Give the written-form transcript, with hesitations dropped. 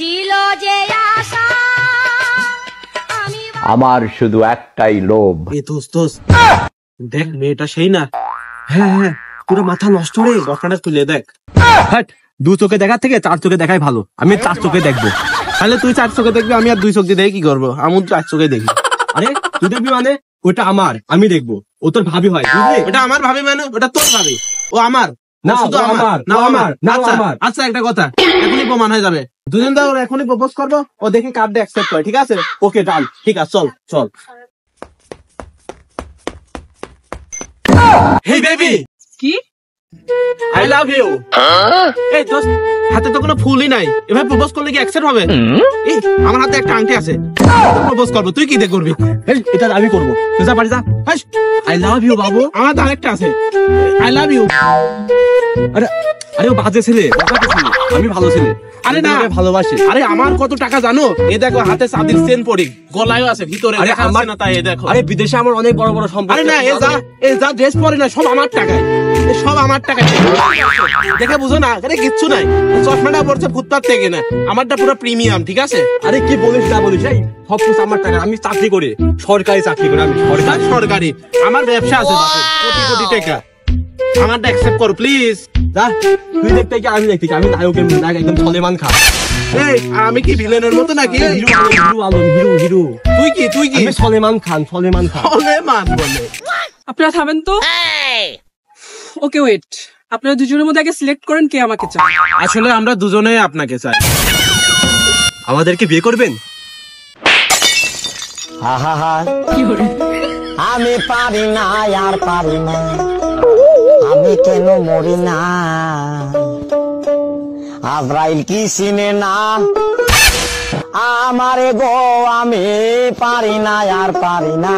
ছিল যে আশা আমার শুধু একটাই লোভ। দেখ মেয়েটা সেই না? হ্যাঁ হ্যাঁ, পুরো মাথা নষ্ট রে। চশমাটা তুলে দেখ। হ্যাট, 2 চোখে দেখার থেকে 4 চোখে দেখাই ভালো। আমি 4 চোখে দেখবো। তাহলে তুই 4 চোখে দেখবি, আমি আর 2 চোখ দিয়ে দেখে কি করবো? আমি 4 চোখে দেখি। আরে তুই দেখবি মানে? ওটা আমার, আমি দেখবো। ও তোর ভাবি হয়, বুঝলি? ওটা আমার ভাবি মানে ওটা তোর ভাবি। ও আমার না, শুধু আমার না, আমার না, আমার। আচ্ছা একটা কথা, এখনই প্রমাণ হয়ে যাবে। দুজন দা এখনই প্রপোজ করবো, ও দেখি কার্ডটা অ্যাকসেপ্ট করে। ঠিক আছে? ওকে ডান, ঠিক আছে, চল চল। হেই বেবি, কি? I love you. এই দোস্ত, হাতে তো কোনো ফুলই নাই, এভাবে প্রপোজ করলে কি অ্যাকসেপ্ট হবে? এই আমার হাতে একটা আংটি আছে, প্রপোজ করবো, তুই কি দিয়ে করবি? এটা আমি করবো, তুই যা বাড়ি যা। আই লাভ ইউ বাবু। আমার আরেকটা আছে, আই লাভ ইউ। আরে আরে ও বাজে ছেলে, আমি ভালো ছেলে। আরে না, ভালোবাসি। আরে আমার কত টাকা জানো? এই দেখো হাতে চাঁদির চেন পরি, গলায়ও আছে, ভিতরে দেখা যাচ্ছে না, তাই এই দেখো। আরে বিদেশে আমার অনেক বড় বড় সম্পত্তি। আরে না, এই যা ড্রেস পরে না, সব আমার টাকায়, সব আমার টাকায়। দেখে বুঝো না, আরে কিচ্ছু নাই। চশমাটা পড়ছে ফুটপাত থেকে না, আমারটা পুরো প্রিমিয়াম। ঠিক আছে? আরে কি বলিস না বলিস, এই সব কিছু আমার টাকা। আমি চাকরি করি, সরকারি চাকরি করি আমি। সরকারি আমার ব্যবসা আছে, কোটি কোটি টাকা। আমারটা অ্যাকসেপ্ট করো প্লিজ। যা, তুই দেখতে কি আমি দেখতে কি? আমি নায়কের নায়ক, একদম সলেমান খান। এই আমি কি ভিলেনের মতো নাকি? হিরো। তুই কি আমি সলেমান খান। সলেমান বলে। আপনারা থামেন তো। ওকে ওয়েট, আপনারা দুজনের মধ্যে আগে সিলেক্ট করেন কে আমাকে চায়। আসলে আমরা দুজনেই আপনাকে চাই। আমাদেরকে বিয়ে করবেন? আমি পারি না, আর পারি না, আমি কেন মরি না? আজরাইল কি চিনে না আমারে গো? আমি পারি না, আর পারি না।